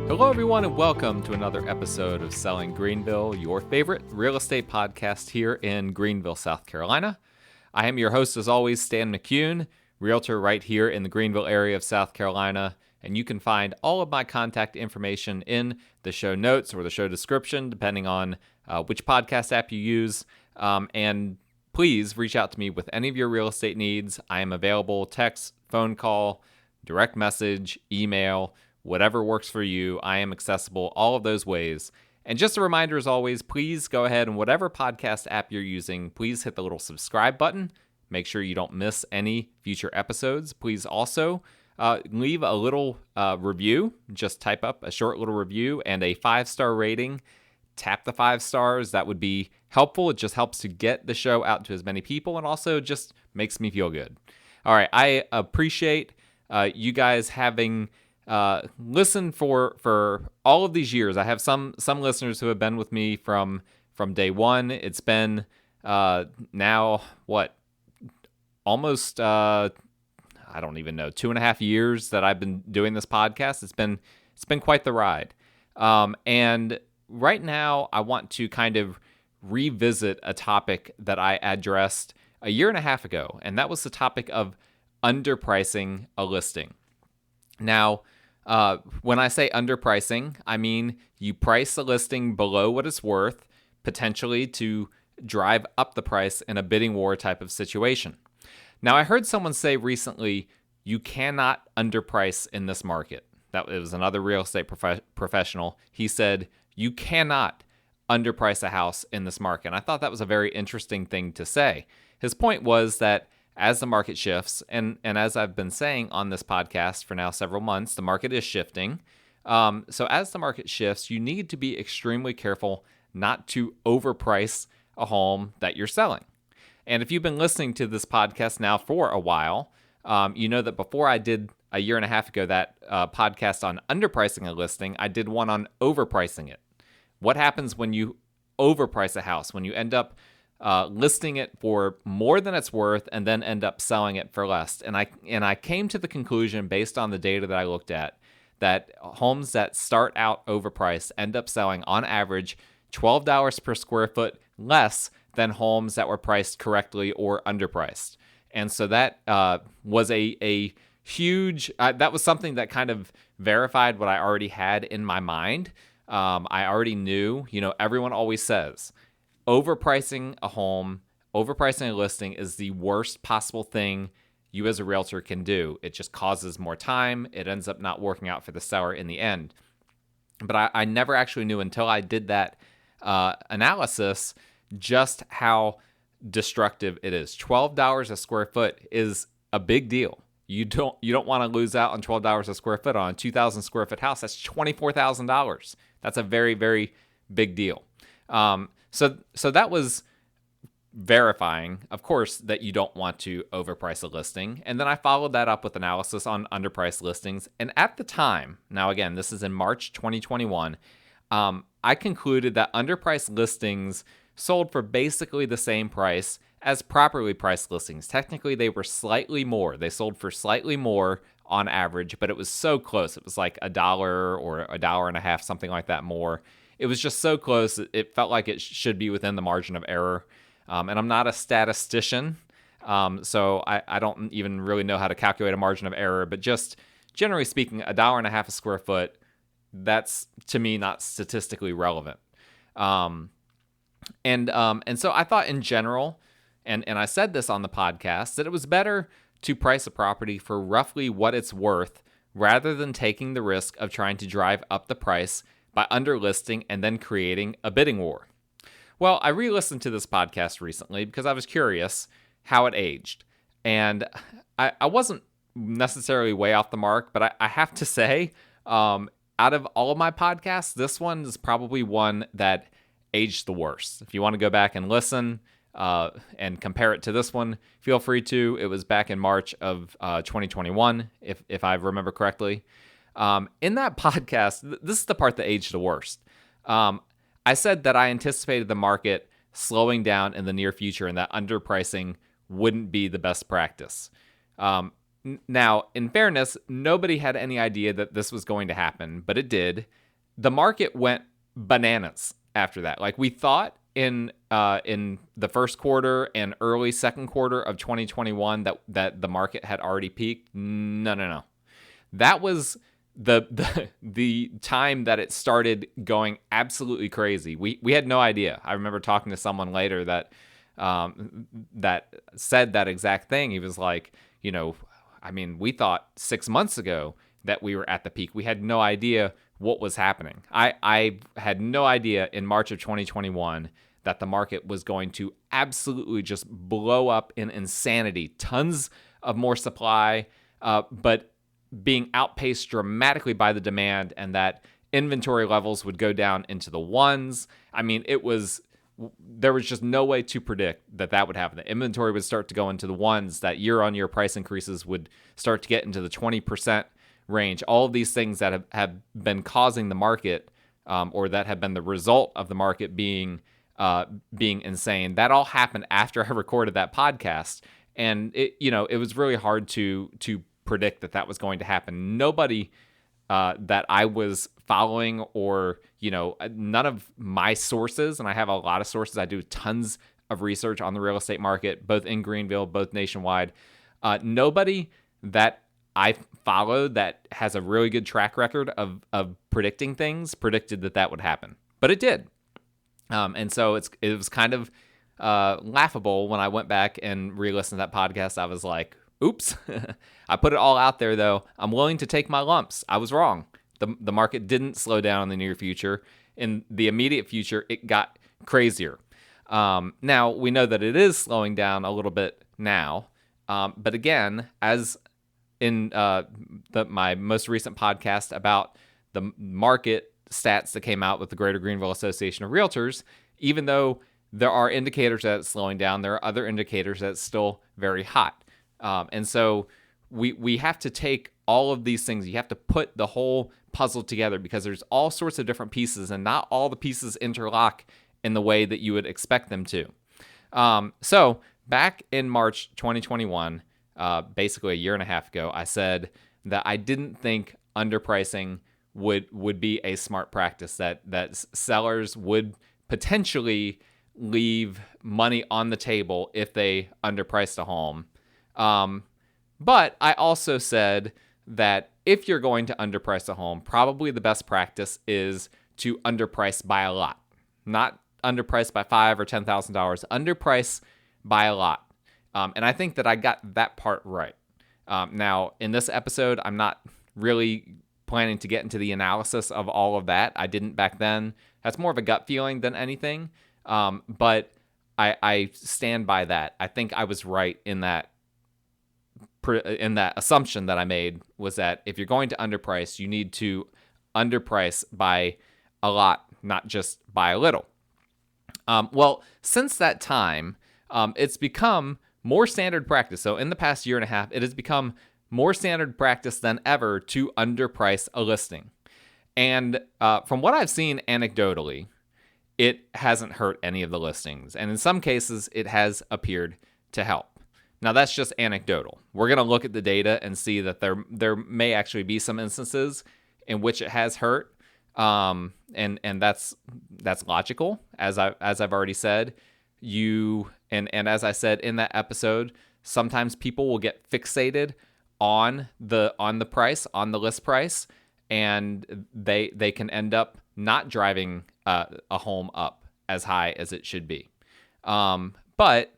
Hello, everyone, and welcome to another episode of Selling Greenville, your favorite real estate podcast here in Greenville, South Carolina. I am your host, as always, Stan McCune, realtor right here in the Greenville area of South Carolina, and you can find all of my contact information in the show notes or the show description, depending on which podcast app you use. And please reach out to me with any of your real estate needs. I am available: text, phone call, direct message, email, whatever works for you. I am accessible all of those ways. And just a reminder, as always, please go ahead and whatever podcast app you're using, please hit the little subscribe button. Make sure you don't miss any future episodes. Please also leave a little review. Just type up a short little review and a 5-star rating. Tap the 5 stars. That would be helpful. It just helps to get the show out to as many people, and also just makes me feel good. All right, I appreciate you guys having listened for all of these years. I have some listeners who have been with me from day one. It's been now almost I don't even know, 2.5 years that I've been doing this podcast. It's been quite the ride. And right now I want to kind of revisit a topic that I addressed a year and a half ago, and that was the topic of underpricing a listing. Now, when I say underpricing, I mean you price a listing below what it's worth, potentially to drive up the price in a bidding war type of situation. Now, I heard someone say recently, you cannot underprice in this market. It was another real estate professional. He said, you cannot underprice a house in this market. And I thought that was a very interesting thing to say. His point was that as the market shifts, and as I've been saying on this podcast for now several months, the market is shifting. So as the market shifts, you need to be extremely careful not to overprice a home that you're selling. And if you've been listening to this podcast now for a while, you know that before I did a year and a half ago that podcast on underpricing a listing, I did one on overpricing it. What happens when you overprice a house, when you end up listing it for more than it's worth and then end up selling it for less? And I came to the conclusion, based on the data that I looked at, that homes that start out overpriced end up selling on average $12 per square foot less than homes that were priced correctly or underpriced. And so that was a huge, that was something that kind of verified what I already had in my mind. I already knew, everyone always says, overpricing a home, overpricing a listing is the worst possible thing you as a realtor can do. It just causes more time. It ends up not working out for the seller in the end. But I never actually knew until I did that analysis just how destructive it is. $12 a square foot is a big deal. You don't want to lose out on $12 a square foot on a 2,000 square foot house. That's $24,000. That's a very, very big deal. So that was verifying, of course, that you don't want to overprice a listing. And then I followed that up with analysis on underpriced listings. And at the time, now again, this is in March 2021, I concluded that underpriced listings sold for basically the same price as properly priced listings. Technically, they were slightly more. They sold for slightly more on average, but it was so close. It was like $1 or $1.50, something like that more. It was just so close. It felt like it should be within the margin of error. And I'm not a statistician, so I don't even really know how to calculate a margin of error. But just generally speaking, $1.50 a square foot, that's to me not statistically relevant. And so I thought in general, and I said this on the podcast, that it was better to price a property for roughly what it's worth rather than taking the risk of trying to drive up the price by underlisting and then creating a bidding war. Well, I re-listened to this podcast recently because I was curious how it aged. And I wasn't necessarily way off the mark, but I have to say, out of all of my podcasts, this one is probably one that aged the worst. If you want to go back and listen and compare it to this one, feel free to. It was back in March of 2021, if I remember correctly. In that podcast, this is the part that aged the worst. I said that I anticipated the market slowing down in the near future and that underpricing wouldn't be the best practice. Now, in fairness, nobody had any idea that this was going to happen, but it did. The market went bananas after that. Like we thought in the first quarter and early second quarter of 2021 that the market had already peaked. No. That was the time that it started going absolutely crazy. We had no idea. I remember talking to someone later that said that exact thing. He was like, we thought 6 months ago that we were at the peak. We had no idea what was happening. I had no idea in March of 2021 that the market was going to absolutely just blow up in insanity. Tons of more supply, but being outpaced dramatically by the demand, and that inventory levels would go down into the ones. I mean, there was just no way to predict that would happen. The inventory would start to go into the ones, that year-on-year price increases would start to get into the 20% range. All of these things that have been causing the market, or that have been the result of the market being insane, that all happened after I recorded that podcast. And it was really hard to predict that was going to happen. Nobody that I was following, or none of my sources, and I have a lot of sources. I do tons of research on the real estate market, both in Greenville, both nationwide. Nobody that I followed that has a really good track record of predicting things predicted that would happen, but it did. And so it was kind of laughable when I went back and re-listened to that podcast. I was like, oops. I put it all out there, though. I'm willing to take my lumps. I was wrong. The market didn't slow down in the near future. In the immediate future, it got crazier. Now, we know that it is slowing down a little bit now. But again, as in my most recent podcast about the market stats that came out with the Greater Greenville Association of Realtors, even though there are indicators that it's slowing down, there are other indicators that it's still very hot. And so we have to take all of these things. You have to put the whole puzzle together, because there's all sorts of different pieces, and not all the pieces interlock in the way that you would expect them to. So back in March 2021, basically a year and a half ago, I said that I didn't think underpricing would be a smart practice, that sellers would potentially leave money on the table if they underpriced a home. But I also said that if you're going to underprice a home, probably the best practice is to underprice by a lot. Not underprice by $5,000 or $10,000, underprice by a lot. And I think that I got that part right. Now, in this episode, I'm not really planning to get into the analysis of all of that. I didn't back then. That's more of a gut feeling than anything. But I stand by that. I think I was right in that assumption that I made, was that if you're going to underprice, you need to underprice by a lot, not just by a little. Well, since that time, it's become more standard practice. So in the past year and a half, it has become more standard practice than ever to underprice a listing. And from what I've seen anecdotally, it hasn't hurt any of the listings. And in some cases, it has appeared to help. Now, that's just anecdotal. We're going to look at the data and see that there may actually be some instances in which it has hurt. And that's logical, as I've already said. And as I said in that episode, sometimes people will get fixated on the price, on the list price, and they can end up not driving a home up as high as it should be. But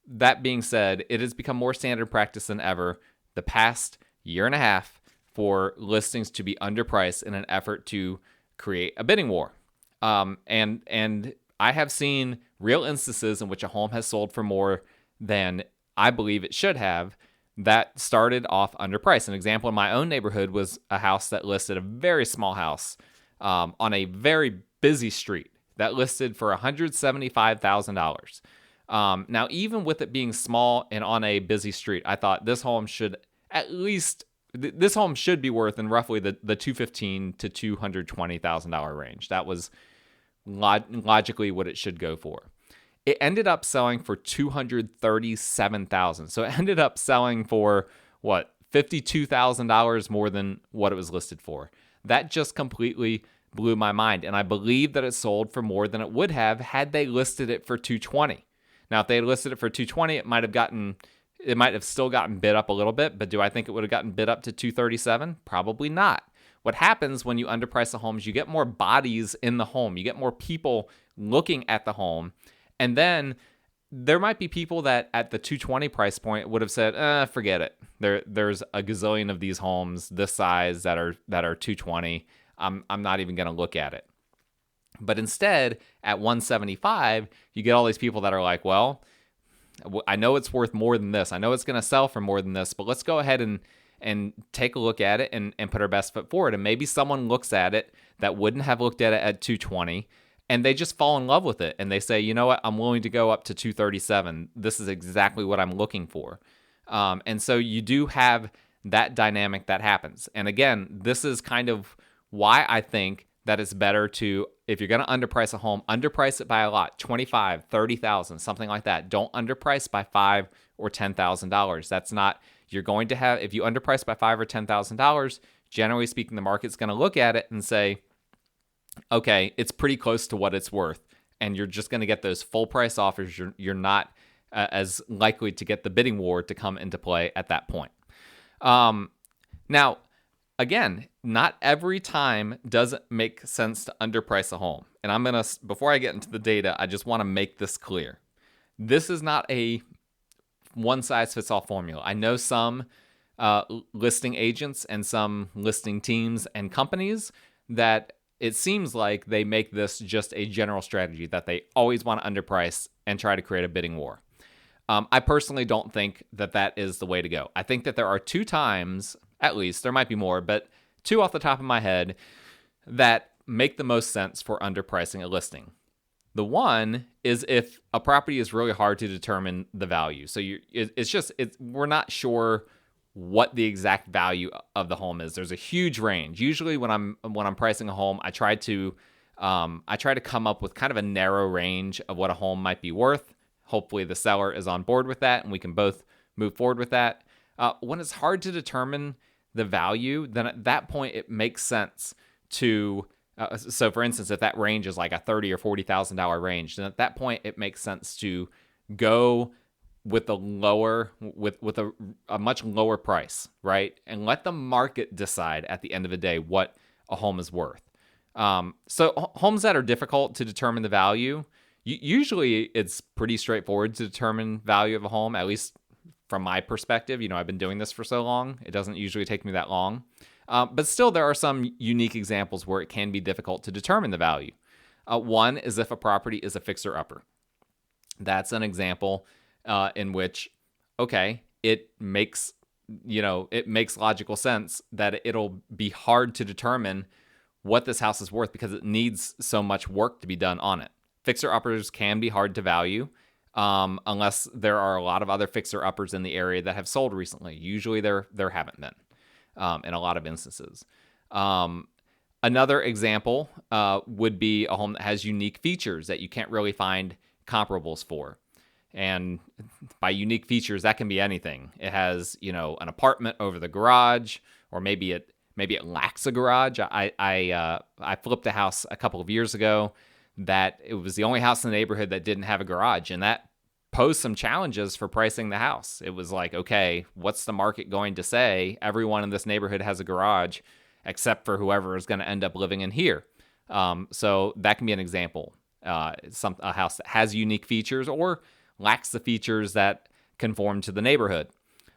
that being said, it has become more standard practice than ever the past year and a half for listings to be underpriced in an effort to create a bidding war. And I have seen real instances in which a home has sold for more than I believe it should have that started off underpriced. An example in my own neighborhood was a house that listed, a very small house on a very busy street, that listed for $175,000. Now, even with it being small and on a busy street, I thought this home should be worth in roughly the $215,000 to $220,000 range. That was logically what it should go for. It ended up selling for $237,000. So it ended up selling for what, $52,000 more than what it was listed for. That just completely blew my mind. And I believe that it sold for more than it would have had they listed it for 220. Now, if they had listed it for 220, it might have still gotten bid up a little bit, but do I think it would have gotten bid up to 237? Probably not. What happens when you underprice a home is you get more bodies in the home. You get more people looking at the home. And then there might be people that at the 220 price point would have said, forget it. There's a gazillion of these homes this size that are 220. I'm not even going to look at it. But instead, at 175, you get all these people that are like, well, I know it's worth more than this. I know it's going to sell for more than this, but let's go ahead and take a look at it and put our best foot forward. And maybe someone looks at it that wouldn't have looked at it at 220, and they just fall in love with it. And they say, you know what, I'm willing to go up to 237. This is exactly what I'm looking for. And so you do have that dynamic that happens. And again, this is kind of why I think that it's better to, if you're going to underprice a home, underprice it by a lot, 25, 30,000, something like that. Don't underprice by $5,000 or $10,000. That's not, you're going to have, if you underprice by $5,000 or $10,000, generally speaking, the market's going to look at it and say, okay, it's pretty close to what it's worth. And you're just going to get those full price offers. You're not as likely to get the bidding war to come into play at that point. Now, again, not every time does it make sense to underprice a home. And before I get into the data, I just want to make this clear. This is not a one-size-fits-all formula. I know some listing agents and some listing teams and companies that it seems like they make this just a general strategy that they always want to underprice and try to create a bidding war. I personally don't think that is the way to go. I think that there are 2 times, at least, there might be more, but 2 off the top of my head that make the most sense for underpricing a listing. The one is if a property is really hard to determine the value. So we're not sure what the exact value of the home is. There's a huge range. Usually when I'm pricing a home, I try to come up with kind of a narrow range of what a home might be worth. Hopefully the seller is on board with that and we can both move forward with that. When it's hard to determine the value, then at that point it makes sense to so for instance, if that range is like a $30,000 or $40,000 range, then at that point it makes sense to go with a much lower price, right? And let the market decide at the end of the day what a home is worth. So homes that are difficult to determine the value, usually it's pretty straightforward to determine value of a home, at least from my perspective. I've been doing this for so long. It doesn't usually take me that long. But still, there are some unique examples where it can be difficult to determine the value. One is if a property is a fixer-upper. That's an example in which, okay, it makes logical sense that it'll be hard to determine what this house is worth because it needs so much work to be done on it. Fixer-uppers can be hard to value unless there are a lot of other fixer-uppers in the area that have sold recently. Usually there haven't been in a lot of instances. Another example would be a home that has unique features that you can't really find comparables for. And by unique features, that can be anything. It has, an apartment over the garage, or maybe it lacks a garage. I flipped a house a couple of years ago that it was the only house in the neighborhood that didn't have a garage, and that posed some challenges for pricing the house. It was like, okay, what's the market going to say? Everyone in this neighborhood has a garage, except for whoever is going to end up living in here. So that can be an example. A house that has unique features or lacks the features that conform to the neighborhood.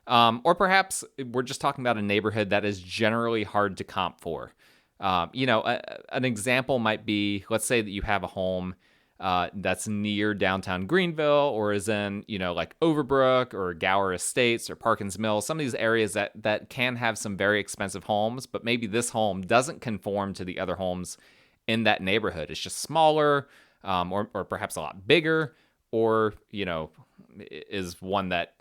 Or perhaps we're just talking about a neighborhood that is generally hard to comp for. An example might be, let's say that you have a home that's near downtown Greenville or is in, like Overbrook or Gower Estates or Parkins Mills, some of these areas that can have some very expensive homes, but maybe this home doesn't conform to the other homes in that neighborhood. It's just smaller or perhaps a lot bigger, or, is one that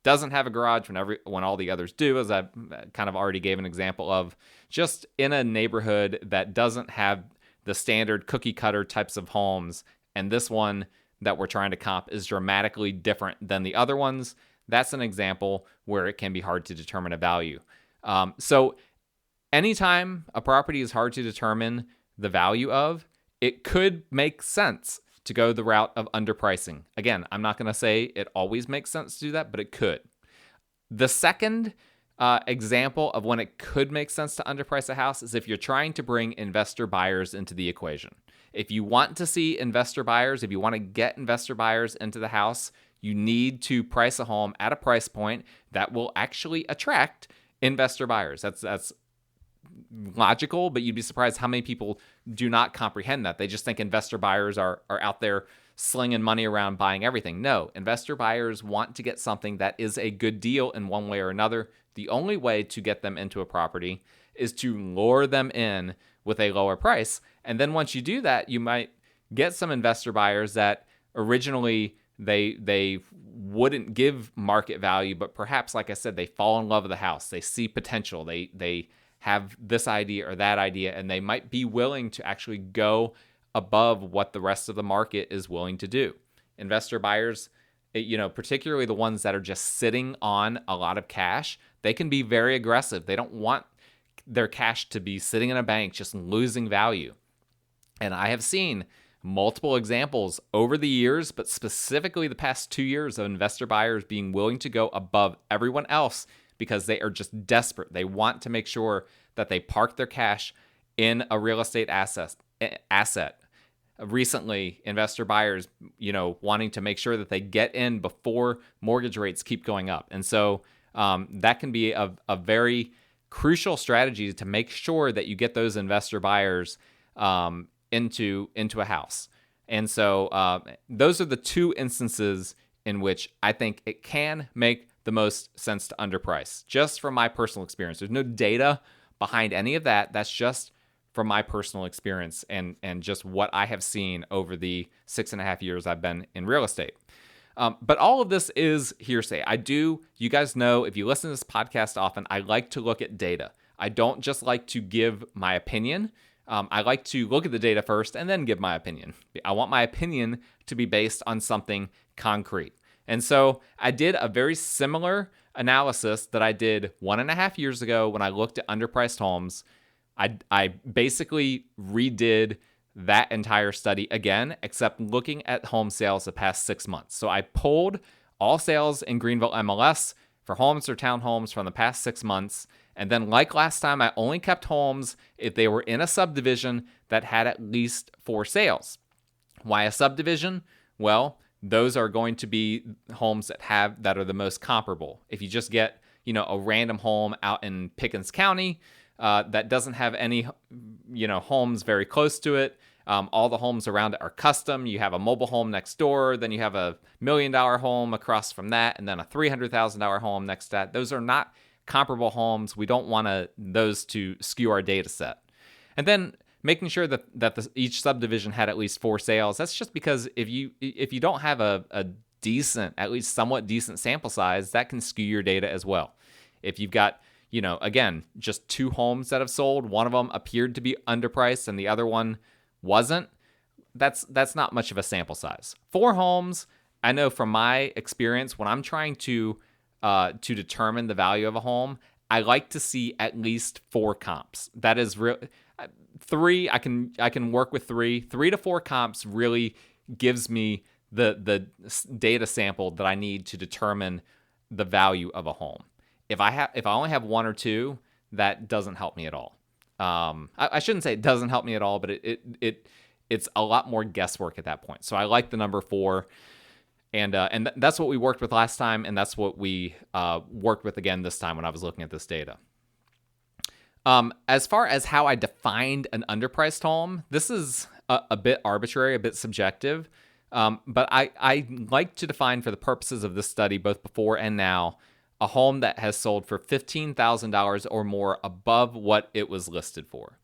doesn't have a garage when all the others do, as I kind of already gave an example of, just in a neighborhood that doesn't have the standard cookie cutter types of homes. And this one that we're trying to comp is dramatically different than the other ones. that's an example where it can be hard to determine a value. So anytime a property is hard to determine the value of, it could make sense to go the route of underpricing. Again, I'm not going to say it always makes sense to do that, but it could. The second example of when it could make sense to underprice a house is if you're trying to bring investor buyers into the equation. If you want to see investor buyers, if you want to get investor buyers into the house, you need to price a home at a price point that will actually attract investor buyers. That's logical, but you'd be surprised how many people do not comprehend that. They just think investor buyers are out there slinging money around buying everything. No, investor buyers want to get something that is a good deal in one way or another. The only way to get them into a property is to lure them in with a lower price. And then once you do that, you might get some investor buyers that originally they wouldn't give market value, but perhaps, like I said, they fall in love with the house. They see potential. They have this idea or that idea, and they might be willing to actually go above what the rest of the market is willing to do. Investor buyers, particularly the ones that are just sitting on a lot of cash, they can be very aggressive. They don't want their cash to be sitting in a bank just losing value. And I have seen multiple examples over the years, but specifically the past 2 years, of investor buyers being willing to go above everyone else because they are just desperate. They want to make sure that they park their cash in a real estate asset. Recently, investor buyers, wanting to make sure that they get in before mortgage rates keep going up. And so that can be a very crucial strategy to make sure that you get those investor buyers into a house. And so those are the two instances in which I think it can make the most sense to underprice, just from my personal experience. There's no data behind any of that. That's just from my personal experience and just what I have seen over the 6.5 years I've been in real estate. But all of this is hearsay. You guys know, if you listen to this podcast often, I like to look at data. I don't just like to give my opinion. I like to look at the data first and then give my opinion. I want my opinion to be based on something concrete. And so I did a very similar analysis that I did 1.5 years ago when I looked at underpriced homes. I basically redid that entire study again, except looking at home sales the past 6 months. So I pulled all sales in Greenville MLS for homes or townhomes from the past 6 months. And then, like last time, I only kept homes if they were in a subdivision that had at least 4 sales. Why a subdivision? Well, those are going to be homes that are the most comparable. If you just get, a random home out in Pickens County that doesn't have any, homes very close to it, all the homes around it are custom. You have a mobile home next door, then you have a $1 million home across from that, and then a $300,000 home next to that. Those are not comparable homes. We don't want those to skew our data set. And then making sure that each subdivision had at least 4 sales. That's just because if you don't have a decent, at least somewhat decent sample size, that can skew your data as well. If you've got, again, just 2 homes that have sold, one of them appeared to be underpriced and the other one wasn't, that's not much of a sample size. 4 homes, I know from my experience, when I'm trying to determine the value of a home, I like to see at least 4 comps. That is real. 3, I can work with 3. 3 to 4 comps really gives me the data sample that I need to determine the value of a home. If I only have 1 or 2, that doesn't help me at all. I shouldn't say it doesn't help me at all, but it's a lot more guesswork at that point. So I like the number 4. And that's what we worked with last time, and that's what we worked with again this time when I was looking at this data. As far as how I defined an underpriced home, this is a bit arbitrary, a bit subjective, but I like to define, for the purposes of this study, both before and now, a home that has sold for $15,000 or more above what it was listed for.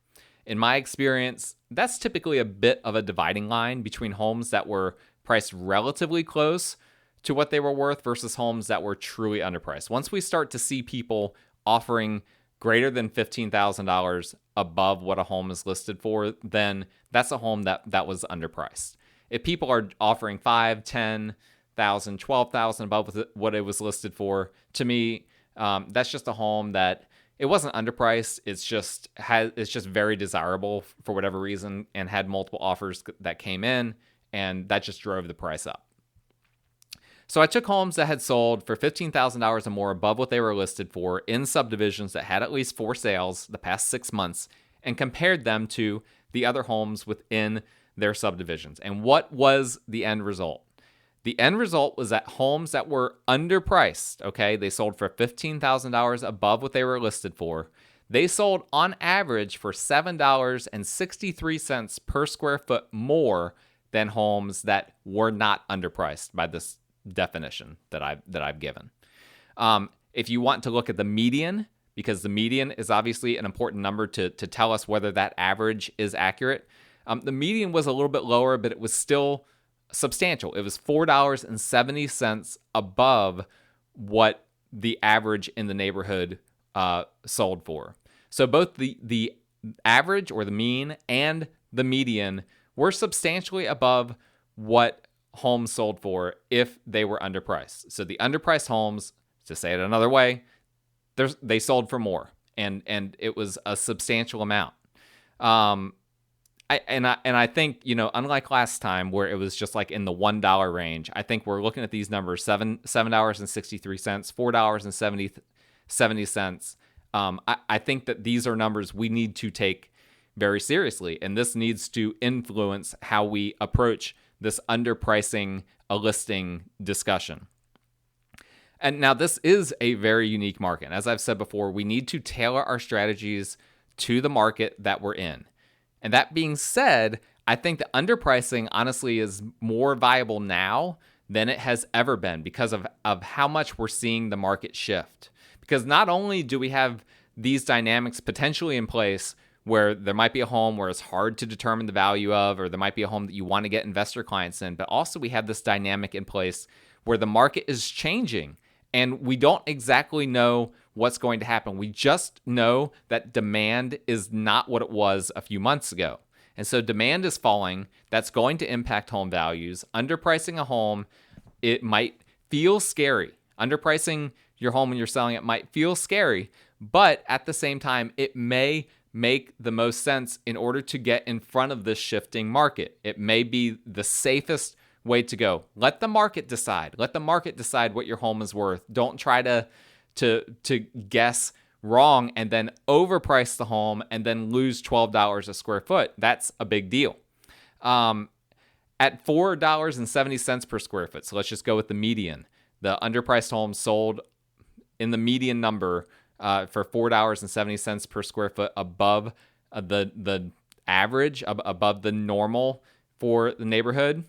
In my experience, that's typically a bit of a dividing line between homes that were priced relatively close to what they were worth versus homes that were truly underpriced. Once we start to see people offering greater than $15,000 above what a home is listed for, then that's a home that was underpriced. If people are offering $5,000, 11,000, 12,000 above what it was listed for. To me, that's just a home that it wasn't underpriced. It's just very desirable for whatever reason and had multiple offers that came in, and that just drove the price up. So I took homes that had sold for $15,000 or more above what they were listed for in subdivisions that had at least 4 sales the past 6 months and compared them to the other homes within their subdivisions. And what was the end result? The end result was that homes that were underpriced, okay, they sold for $15,000 above what they were listed for. They sold on average for $7.63 per square foot more than homes that were not underpriced by this definition that I've given. If you want to look at the median, because the median is obviously an important number to tell us whether that average is accurate, the median was a little bit lower, but it was still substantial. It was $4.70 above what the average in the neighborhood sold for. So both the average or the mean and the median were substantially above what homes sold for if they were underpriced. So the underpriced homes, to say it another way, they sold for more, and it was a substantial amount. I think, unlike last time where it was just like in the $1 range, I think we're looking at these numbers, $7.63, $4.70. I think that these are numbers we need to take very seriously, and this needs to influence how we approach this underpricing a listing discussion. And now this is a very unique market. As I've said before, we need to tailor our strategies to the market that we're in. And that being said, I think that underpricing honestly is more viable now than it has ever been because of how much we're seeing the market shift. Because not only do we have these dynamics potentially in place where there might be a home where it's hard to determine the value of, or there might be a home that you want to get investor clients in, but also we have this dynamic in place where the market is changing and we don't exactly know what's going to happen. We just know that demand is not what it was a few months ago. And so demand is falling. That's going to impact home values. Underpricing a home, it might feel scary. Underpricing your home when you're selling it might feel scary, but at the same time, it may make the most sense in order to get in front of this shifting market. It may be the safest way to go. Let the market decide. Let the market decide what your home is worth. Don't try to guess wrong and then overprice the home and then lose $12 a square foot. That's a big deal. At $4.70 per square foot, so let's just go with the median. The underpriced home sold in the median number for $4.70 per square foot above the average, above the normal for the neighborhood.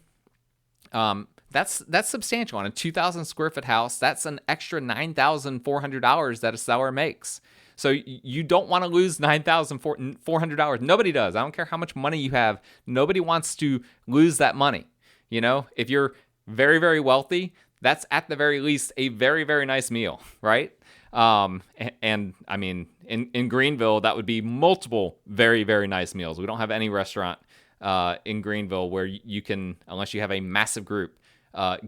That's substantial. On a 2,000 square foot house, that's an extra $9,400 that a seller makes. So you don't want to lose $9,400. Nobody does. I don't care how much money you have. Nobody wants to lose that money. If you're very, very wealthy, that's at the very least a very, very nice meal, right? And I mean, in Greenville, that would be multiple very, very nice meals. We don't have any restaurant in Greenville where you can, unless you have a massive group,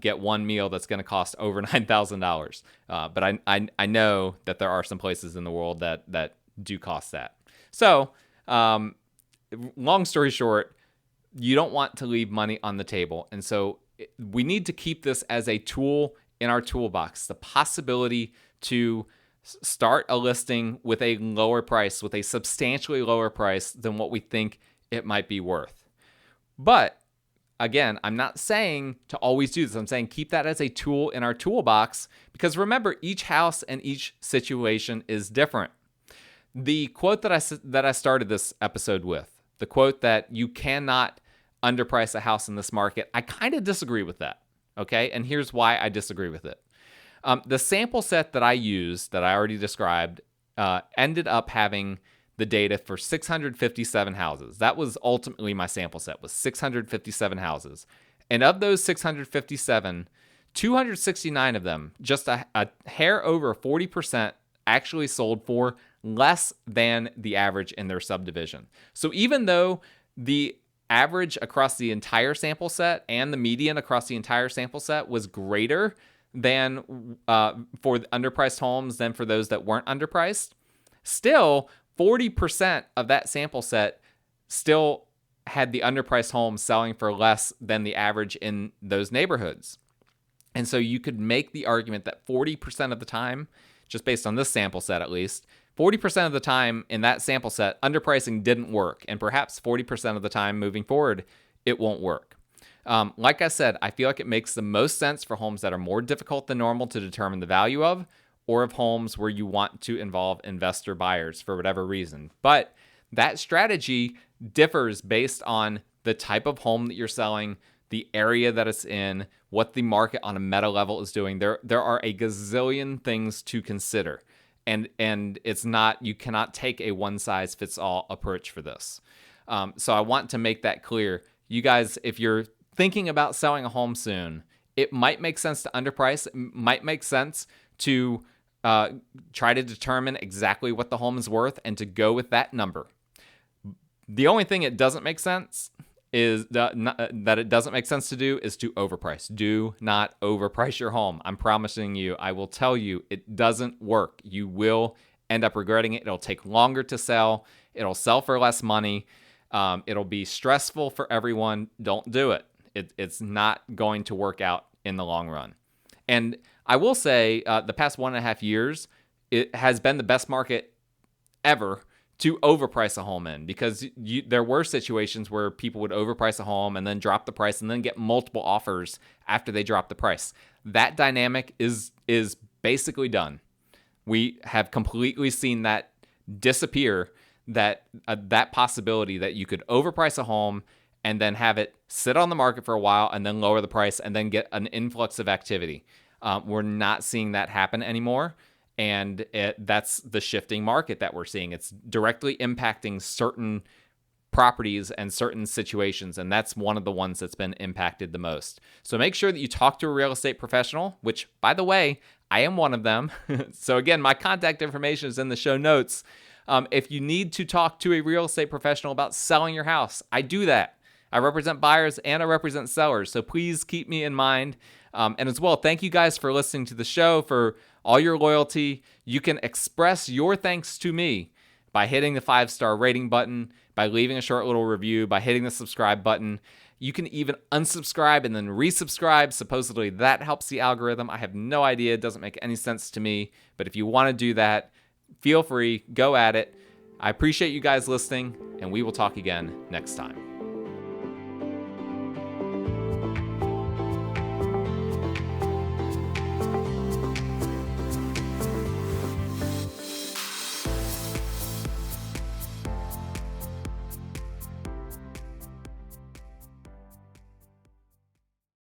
get one meal that's going to cost over $9,000. But I know that there are some places in the world that do cost that. So, long story short, you don't want to leave money on the table. And so we need to keep this as a tool in our toolbox, the possibility to start a listing with a lower price, with a substantially lower price than what we think it might be worth. But again, I'm not saying to always do this. I'm saying keep that as a tool in our toolbox because remember, each house and each situation is different. The quote that I started this episode with, the quote that you cannot underprice a house in this market, I kind of disagree with that, okay? And here's why I disagree with it. The sample set that I used, that I already described, ended up having the data for 657 houses. That was ultimately my sample set, was 657 houses. And of those 657, 269 of them, just a hair over 40%, actually sold for less than the average in their subdivision. So even though the average across the entire sample set and the median across the entire sample set was greater than for the underpriced homes than for those that weren't underpriced, still 40% of that sample set still had the underpriced homes selling for less than the average in those neighborhoods. And so you could make the argument that 40% of the time, just based on this sample set at least, 40% of the time in that sample set, underpricing didn't work. And perhaps 40% of the time moving forward, it won't work. Like I said, I feel like it makes the most sense for homes that are more difficult than normal to determine the value of, or of homes where you want to involve investor buyers for whatever reason. But that strategy differs based on the type of home that you're selling, the area that it's in, what the market on a meta level is doing. There are a gazillion things to consider. And it's not, you cannot take a one-size-fits-all approach for this. So I want to make that clear. You guys, if you're thinking about selling a home soon, it might make sense to underprice. It might make sense to try to determine exactly what the home is worth and to go with that number. The only thing it doesn't make sense is that it doesn't make sense to do is to overprice. Do not overprice your home. I'm promising you, I will tell you, it doesn't work. You will end up regretting it. It'll take longer to sell. It'll sell for less money. It'll be stressful for everyone. Don't do it. It's not going to work out in the long run. And I will say the past 1.5 years, it has been the best market ever to overprice a home in, because there were situations where people would overprice a home and then drop the price and then get multiple offers after they drop the price. That dynamic is basically done. We have completely seen that disappear, that possibility that you could overprice a home and then have it sit on the market for a while and then lower the price and then get an influx of activity. We're not seeing that happen anymore. And that's the shifting market that we're seeing. It's directly impacting certain properties and certain situations, and that's one of the ones that's been impacted the most. So make sure that you talk to a real estate professional, which, by the way, I am one of them. So again, my contact information is in the show notes. If you need to talk to a real estate professional about selling your house, I do that. I represent buyers and I represent sellers, so please keep me in mind. And as well, thank you guys for listening to the show, for all your loyalty. You can express your thanks to me by hitting the 5-star rating button, by leaving a short little review, by hitting the subscribe button. You can even unsubscribe and then resubscribe. Supposedly that helps the algorithm. I have no idea. It doesn't make any sense to me. But if you want to do that, feel free. Go at it. I appreciate you guys listening, and we will talk again next time.